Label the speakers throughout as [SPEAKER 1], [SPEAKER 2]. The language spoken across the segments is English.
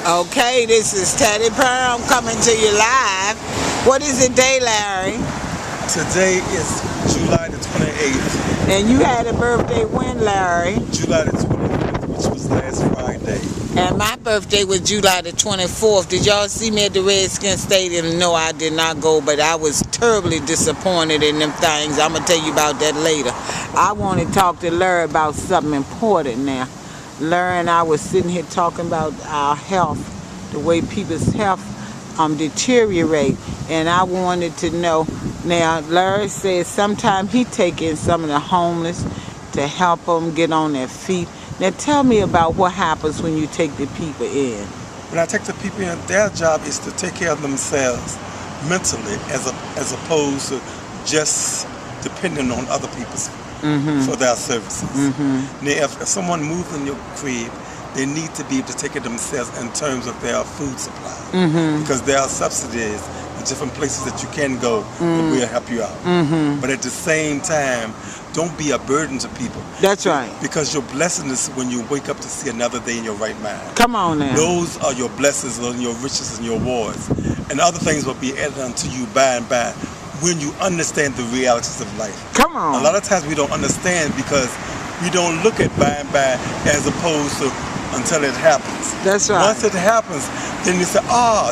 [SPEAKER 1] Okay, this is Teddy Perm coming to you live. What is the day, Larry?
[SPEAKER 2] Today is July the 28th.
[SPEAKER 1] And you had a birthday when, Larry?
[SPEAKER 2] July the 25th, which was last Friday.
[SPEAKER 1] And my birthday was July the 24th. Did y'all see me at the Redskins Stadium? No, I did not go, but I was terribly disappointed in them things. I'm going to tell you about that later. I want to talk to Larry about something important now. Larry and I was sitting here talking about our health, the way people's health deteriorate, and I wanted to know. Now, Larry says sometimes he take in some of the homeless to help them get on their feet. Now, tell me about what happens when you take the people in.
[SPEAKER 2] When I take the people in, their job is to take care of themselves mentally, as opposed to just depending on other people's for their services. Now, if someone moves in your crib, they need to be able to take care of themselves in terms of their food supply, because there are subsidies in different places that you can go that will help you out. But at the same time, don't be a burden to people.
[SPEAKER 1] That's right.
[SPEAKER 2] Because your blessing is when you wake up to see another day in your right mind.
[SPEAKER 1] Come on now.
[SPEAKER 2] Those are your blessings and your riches and your rewards. And other things will be added unto you by and by when you understand the realities of life.
[SPEAKER 1] Come on.
[SPEAKER 2] A lot of times we don't understand because we don't look at by and by as opposed to until it happens.
[SPEAKER 1] That's right.
[SPEAKER 2] Once it happens, then you say,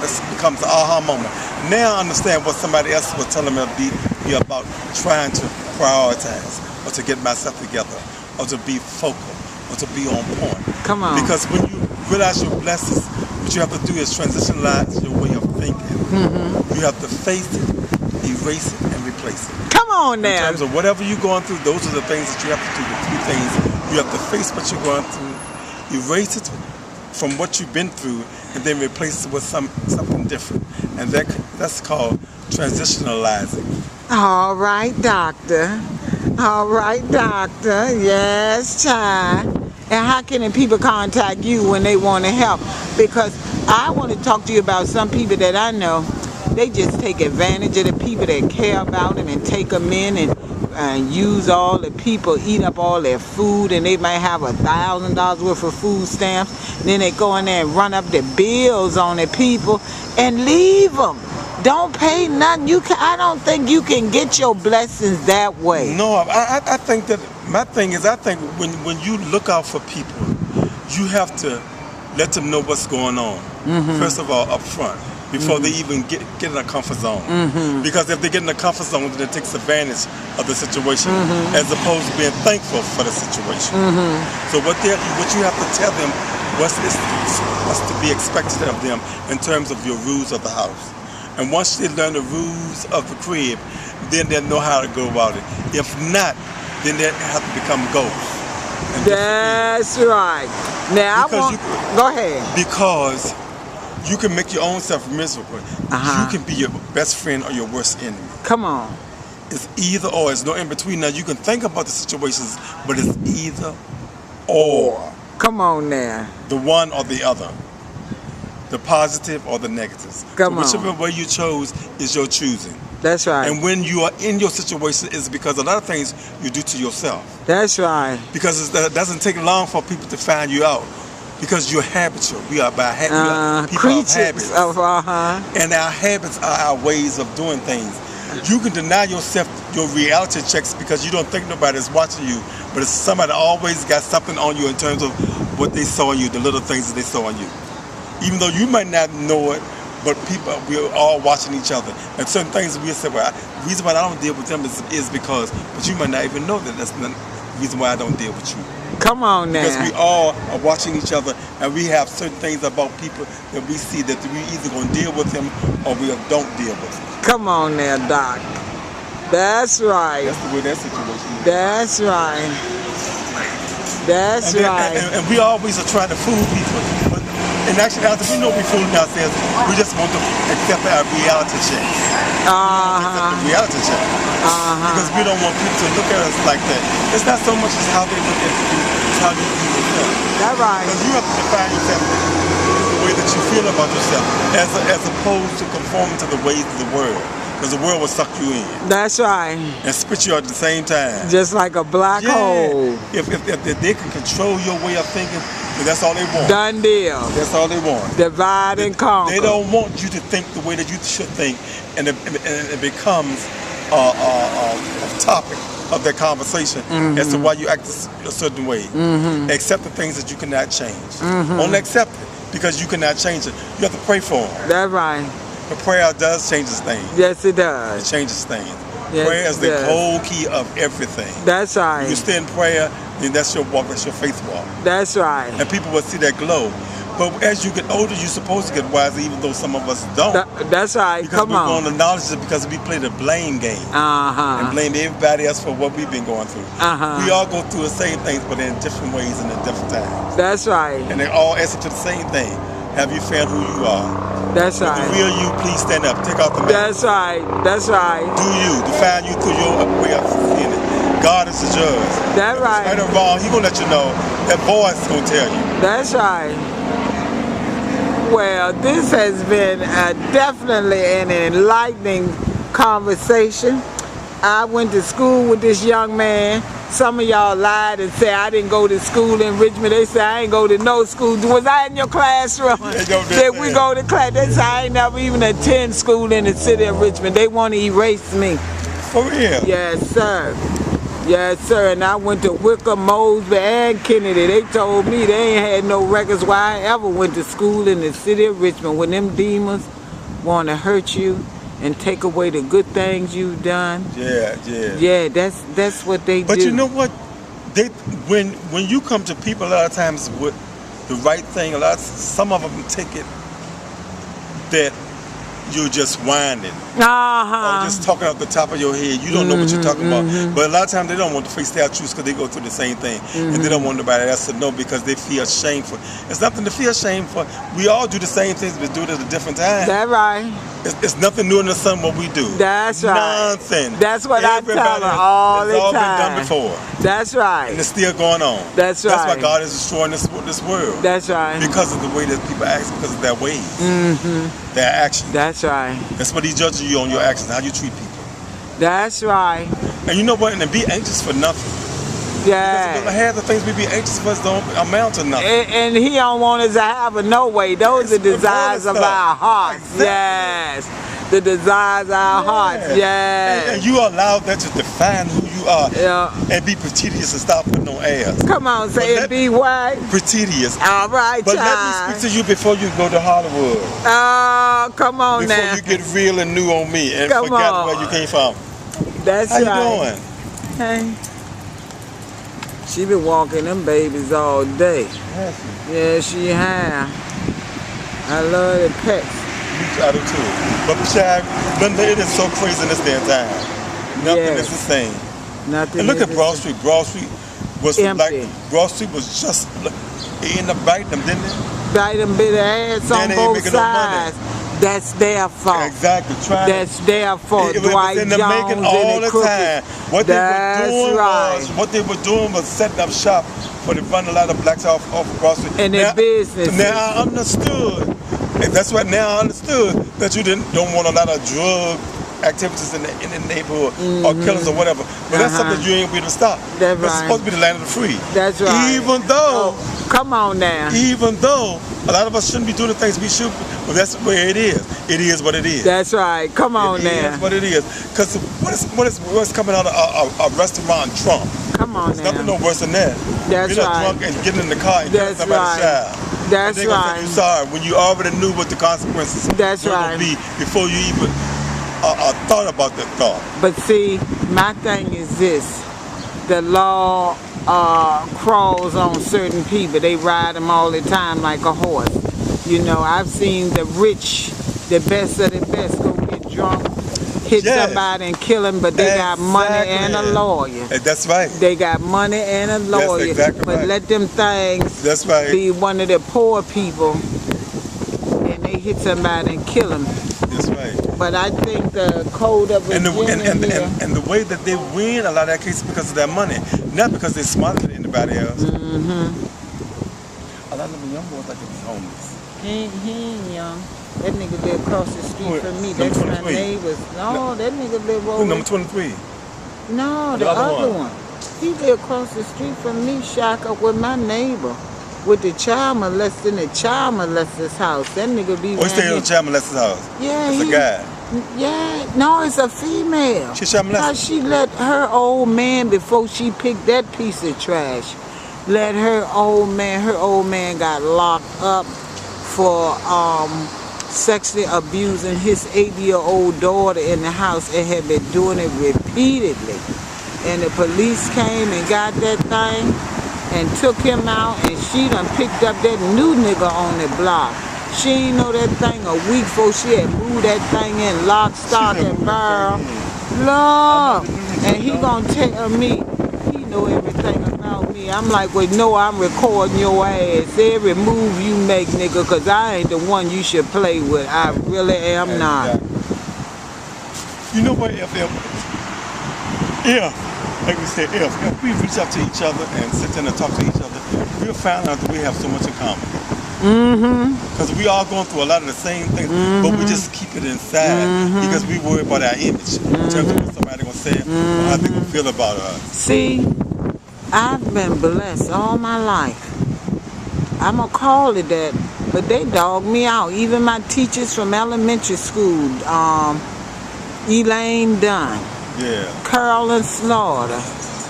[SPEAKER 2] this becomes an aha moment. Now I understand what somebody else was telling me about trying to prioritize or to get myself together or to be focal or to be on point.
[SPEAKER 1] Come on.
[SPEAKER 2] Because when you realize your blessings, what you have to do is transitionalize your way of thinking. You have to face it, erase it, and replace it.
[SPEAKER 1] Come on now.
[SPEAKER 2] In terms of whatever you're going through, those are the things that you have to do. The three things. You have to face what you're going through, erase it from what you've been through, and then replace it with something different. And that's called transitionalizing.
[SPEAKER 1] All right, doctor. All right, doctor. Yes, child. And how can the people contact you when they want to help? Because I want to talk to you about some people that I know. They just take advantage of the people that care about them and take them in and use all the people, eat up all their food, and they might have $1,000 worth of food stamps. Then they go in there and run up the bills on the people and leave them. Don't pay nothing. I don't think you can get your blessings that way.
[SPEAKER 2] No, I think that my thing is, I think when you look out for people, you have to let them know what's going on. First of all, up front, before they even get in a comfort zone. Because if they get in a comfort zone, then it takes advantage of the situation as opposed to being thankful for the situation. So what you have to tell them what's to be expected of them in terms of your rules of the house. And once they learn the rules of the crib, then they'll know how to go about it. If not, then they have to become ghosts.
[SPEAKER 1] That's right. Now go ahead.
[SPEAKER 2] Because you can make your own self miserable. You can be your best friend or your worst enemy.
[SPEAKER 1] Come on.
[SPEAKER 2] It's either or. It's no in between. Now you can think about the situations, but it's either or.
[SPEAKER 1] Come on now.
[SPEAKER 2] The one or the other. The positive or the negatives.
[SPEAKER 1] Come on.
[SPEAKER 2] Whichever way you chose is your choosing.
[SPEAKER 1] That's right.
[SPEAKER 2] And when you are in your situation, it's because a lot of things you do to yourself.
[SPEAKER 1] That's right.
[SPEAKER 2] Because it doesn't take long for people to find you out. Because you're habitual. We are by habits. People of habits. And our habits are our ways of doing things. You can deny yourself your reality checks because you don't think nobody's watching you, but it's somebody always got something on you in terms of what they saw in you, the little things that they saw in you. Even though you might not know it, but we're all watching each other. And certain things we say, well, the reason why I don't deal with them is because, but you might not even know that that's the reason why I don't deal with you.
[SPEAKER 1] Come on now.
[SPEAKER 2] Because we all are watching each other, and we have certain things about people that we see that we either going to deal with them or we don't deal with them.
[SPEAKER 1] Come on now, Doc. That's right.
[SPEAKER 2] That's the way that situation is.
[SPEAKER 1] That's right. That's right.
[SPEAKER 2] And we always are trying to fool people. But in actuality, we know we're fooling ourselves. We just want to accept our reality check. Accept the reality check. Because we don't want people to look at us like that. It's not so much as how they look at you, it's how you view yourself.
[SPEAKER 1] That's right.
[SPEAKER 2] Because you have to define yourself the way that you feel about yourself, as opposed to conforming to the ways of the world. Because the world will suck you in.
[SPEAKER 1] That's right.
[SPEAKER 2] And spit you out at the same time.
[SPEAKER 1] Just like a black hole.
[SPEAKER 2] If they can control your way of thinking, That's all they want.
[SPEAKER 1] Done deal.
[SPEAKER 2] That's all they want.
[SPEAKER 1] Divide and conquer.
[SPEAKER 2] They don't want you to think the way that you should think, and it becomes a topic of their conversation as to why you act a certain way. Accept the things that you cannot change. Only accept it because you cannot change it. You have to pray for them.
[SPEAKER 1] That's right.
[SPEAKER 2] The prayer does changes things.
[SPEAKER 1] Yes, it
[SPEAKER 2] It
[SPEAKER 1] does.
[SPEAKER 2] changes things.
[SPEAKER 1] Yes,
[SPEAKER 2] Prayer is
[SPEAKER 1] it
[SPEAKER 2] the
[SPEAKER 1] does.
[SPEAKER 2] whole key of everything.
[SPEAKER 1] That's right.
[SPEAKER 2] You stay in prayer, then that's your walk, that's your faith walk.
[SPEAKER 1] That's right.
[SPEAKER 2] And people will see that glow. But as you get older, you're supposed to get wiser, even though some of us don't.
[SPEAKER 1] That's right.
[SPEAKER 2] Because
[SPEAKER 1] Come
[SPEAKER 2] we're going
[SPEAKER 1] on.
[SPEAKER 2] to acknowledge it because we play the blame game. And blame everybody else for what we've been going through. We all go through the same things, but in different ways and in different times.
[SPEAKER 1] That's right.
[SPEAKER 2] And they all answer to the same thing. Have you found who you are?
[SPEAKER 1] That's
[SPEAKER 2] The
[SPEAKER 1] right.
[SPEAKER 2] real you, please stand up. Take out the mask.
[SPEAKER 1] That's right. That's right.
[SPEAKER 2] Do you. Define you through your way of seeing it. God is the judge.
[SPEAKER 1] That's
[SPEAKER 2] Right
[SPEAKER 1] right.
[SPEAKER 2] or wrong, He gonna let you know. That voice is gonna tell you.
[SPEAKER 1] That's right. Well, this has been definitely an enlightening conversation. I went to school with this young man. Some of y'all lied and said I didn't go to school in Richmond. They said I ain't go to no school. Was I in your classroom? Did we go to class? They said I ain't never even attend school in the city of Richmond. They want to erase me.
[SPEAKER 2] For real.
[SPEAKER 1] Yes, sir. Yes, sir. And I went to Wickham, Mosby, and Kennedy. They told me they ain't had no records why I ever went to school in the city of Richmond. When them demons want to hurt you and take away the good things you've done. Yeah, that's what they do.
[SPEAKER 2] But you know what? They when you come to people a lot of times with the right thing, some of them take it that you're just whining. Or just talking off the top of your head. You don't know what you're talking about. But a lot of times they don't want to face their truths because they go through the same thing. And they don't want nobody else to know because they feel shameful. It's nothing to feel ashamed for. We all do the same things, but do it at a different time.
[SPEAKER 1] That's right.
[SPEAKER 2] It's nothing new in the sun what we do.
[SPEAKER 1] That's right.
[SPEAKER 2] Nothing.
[SPEAKER 1] That's what I tell her all the
[SPEAKER 2] It's all
[SPEAKER 1] time.
[SPEAKER 2] been done before.
[SPEAKER 1] That's right.
[SPEAKER 2] And it's still going on.
[SPEAKER 1] That's right.
[SPEAKER 2] That's why God is destroying this world.
[SPEAKER 1] That's right.
[SPEAKER 2] Because of the way that people act, because of their ways, their actions.
[SPEAKER 1] That's right.
[SPEAKER 2] That's what He's judging you on your actions, how you treat people.
[SPEAKER 1] That's right.
[SPEAKER 2] And you know what? And be anxious for nothing.
[SPEAKER 1] Yeah.
[SPEAKER 2] Because half the things we be anxious for don't amount to nothing.
[SPEAKER 1] And He don't want us to have a no way. Those are desires of our hearts.
[SPEAKER 2] Exactly.
[SPEAKER 1] Yes. The desires of our hearts. Yes.
[SPEAKER 2] And you allow that to define who you are.
[SPEAKER 1] Yeah.
[SPEAKER 2] And be pretentious and stop putting on airs.
[SPEAKER 1] Come on, say it. Be what?
[SPEAKER 2] Pretentious.
[SPEAKER 1] All right,
[SPEAKER 2] But
[SPEAKER 1] child.
[SPEAKER 2] let me speak to you before you go to Hollywood.
[SPEAKER 1] Oh, come on
[SPEAKER 2] Before
[SPEAKER 1] now.
[SPEAKER 2] you get real and new on me and
[SPEAKER 1] Come
[SPEAKER 2] forget
[SPEAKER 1] on.
[SPEAKER 2] where you came from.
[SPEAKER 1] That's
[SPEAKER 2] How
[SPEAKER 1] right.
[SPEAKER 2] you doing?
[SPEAKER 1] Hey. She been walking them babies all day. Yeah, she have. I love the pets.
[SPEAKER 2] I do too. But child, Linda, it is so crazy in this damn time. Nothing is the same.
[SPEAKER 1] Nothing.
[SPEAKER 2] And look
[SPEAKER 1] is
[SPEAKER 2] at Broad Street. Broad Street was
[SPEAKER 1] Empty.
[SPEAKER 2] like Broad Street was just they ended up biting them, didn't they?
[SPEAKER 1] Bite them bit of ass
[SPEAKER 2] Then
[SPEAKER 1] on
[SPEAKER 2] they ain't
[SPEAKER 1] both
[SPEAKER 2] making no money.
[SPEAKER 1] sides. That's their fault.
[SPEAKER 2] Exactly.
[SPEAKER 1] That's their fault.
[SPEAKER 2] It was
[SPEAKER 1] Dwight
[SPEAKER 2] in the
[SPEAKER 1] Jones
[SPEAKER 2] making
[SPEAKER 1] and
[SPEAKER 2] all
[SPEAKER 1] the
[SPEAKER 2] the
[SPEAKER 1] crooked.
[SPEAKER 2] time. What
[SPEAKER 1] That's
[SPEAKER 2] they were doing was setting up shop for the run a lot of blacks off Broad Street.
[SPEAKER 1] And their businesses.
[SPEAKER 2] Now I understood. And that's what now I understood that you don't want a lot of drug activities in the neighborhood or killings or whatever. But that's something you ain't be able to stop.
[SPEAKER 1] That's
[SPEAKER 2] It's
[SPEAKER 1] right.
[SPEAKER 2] supposed to be the land of the free.
[SPEAKER 1] That's right.
[SPEAKER 2] Even though
[SPEAKER 1] Come on now.
[SPEAKER 2] even though a lot of us shouldn't be doing the things we should, but that's where it is. It is what it is.
[SPEAKER 1] That's right. Come on
[SPEAKER 2] It
[SPEAKER 1] now.
[SPEAKER 2] is what it is. Because what's coming out of a restaurant drunk?
[SPEAKER 1] Come on
[SPEAKER 2] There's
[SPEAKER 1] now.
[SPEAKER 2] nothing no worse than that.
[SPEAKER 1] That's
[SPEAKER 2] You're not
[SPEAKER 1] right.
[SPEAKER 2] drunk and getting in the car and killing
[SPEAKER 1] That's
[SPEAKER 2] somebody's
[SPEAKER 1] right.
[SPEAKER 2] child.
[SPEAKER 1] That's
[SPEAKER 2] They're gonna say
[SPEAKER 1] right.
[SPEAKER 2] you sorry when you already knew what the consequences
[SPEAKER 1] That's
[SPEAKER 2] were
[SPEAKER 1] right.
[SPEAKER 2] gonna be before you even thought about that thought.
[SPEAKER 1] But see, my thing is this. The law crawls on certain people. They ride them all the time like a horse. You know, I've seen the rich, the best of the best, go get drunk, hit
[SPEAKER 2] Yes.
[SPEAKER 1] somebody and kill him, but they got money and a
[SPEAKER 2] Exactly.
[SPEAKER 1] lawyer.
[SPEAKER 2] That's right.
[SPEAKER 1] They got money and a lawyer.
[SPEAKER 2] exactly
[SPEAKER 1] But
[SPEAKER 2] right.
[SPEAKER 1] let them things
[SPEAKER 2] That's right.
[SPEAKER 1] be one of the poor people and they hit somebody and kill them.
[SPEAKER 2] That's right.
[SPEAKER 1] But I think the code of
[SPEAKER 2] And
[SPEAKER 1] Virginia here,
[SPEAKER 2] and the way that they win a lot of that cases because of their money, not because they're smarter than anybody else. A lot of the young boys like to be homeless.
[SPEAKER 1] he ain't young. That nigga live across the street
[SPEAKER 2] Who-
[SPEAKER 1] from me.
[SPEAKER 2] number
[SPEAKER 1] That's my
[SPEAKER 2] 23?
[SPEAKER 1] neighbors. No, that nigga live
[SPEAKER 2] Who,
[SPEAKER 1] over.
[SPEAKER 2] number 23?
[SPEAKER 1] No,
[SPEAKER 2] The
[SPEAKER 1] the
[SPEAKER 2] other
[SPEAKER 1] other
[SPEAKER 2] one?
[SPEAKER 1] one. He live across the street from me, shack up with my neighbor. with the child molester in the child molester's house. That nigga be
[SPEAKER 2] Oh, he stayed
[SPEAKER 1] around
[SPEAKER 2] in the child molester's house.
[SPEAKER 1] Yeah,
[SPEAKER 2] It's a guy.
[SPEAKER 1] Yeah, no, it's a female.
[SPEAKER 2] She child molested?
[SPEAKER 1] Cause she let her old man, before she picked that piece of trash, let her old man got locked up for sexually abusing his 8-year-old daughter in the house and had been doing it repeatedly. And the police came and got that thing and took him out, and she done picked up that new nigga on the block. She ain't know that thing a week before she had moved that thing in lock, stock, and barrel. Lord, and he gonna tell me he know everything about me. I'm like, well, no, I'm recording your ass every move you make, nigga, cause I ain't the one you should play with. I really am not.
[SPEAKER 2] You know what? If like we said, if we reach out to each other and sit down and talk to each other, we'll find out that we have so much in common. Because we all going through a lot of the same things, but we just keep it inside because we worry about our image in terms of what somebody gonna say or how they gonna feel about us.
[SPEAKER 1] See, I've been blessed all my life. I'm gonna call it that, but they dog me out. Even my teachers from elementary school, Elaine Dunn, Carolyn Slaughter,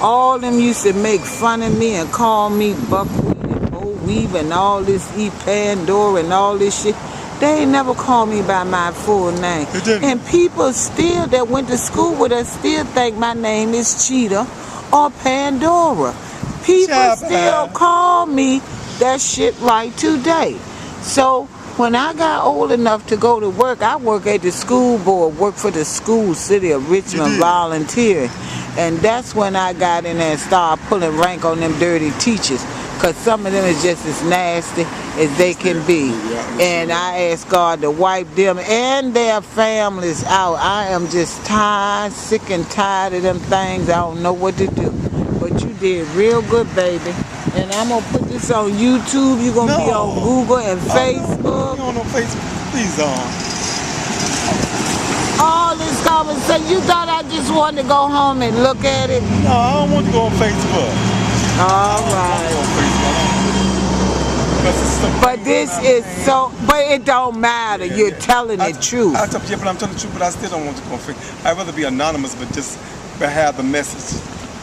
[SPEAKER 1] all them used to make fun of me and call me buckwheat and boll weave and all this Pandora and all this shit. They ain't never called me by my full name. And people still that went to school with us still think my name is Cheetah or Pandora. People still call me that shit right today. So when I got old enough to go to work, I work at the school board, work for the school, City of Richmond, volunteering. And that's when I got in there and started pulling rank on them dirty teachers. Because some of them is just as nasty as they can be. And I ask God to wipe them and their families out. I am just tired, sick and tired of them things. I don't know what to do. But you did real good, baby. And I'm going to put this on YouTube. You're going to be on Google and Facebook.
[SPEAKER 2] No, Facebook. Please don't.
[SPEAKER 1] All this conversation, you thought I just wanted to go home and look at it?
[SPEAKER 2] No, I don't want to go on Facebook.
[SPEAKER 1] All right. But this is so, but it don't matter. You're telling the truth.
[SPEAKER 2] Yeah, but I'm telling the truth, but I still don't want to go on Facebook. I'd rather be anonymous, but just have the message.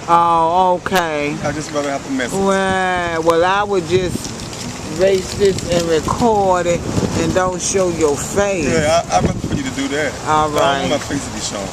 [SPEAKER 1] Oh, okay.
[SPEAKER 2] I'd just rather have the message.
[SPEAKER 1] Well, I would just erase this and record it and don't show your face.
[SPEAKER 2] Yeah, I'd rather for you to do that.
[SPEAKER 1] All right.
[SPEAKER 2] I don't want my face to be shown.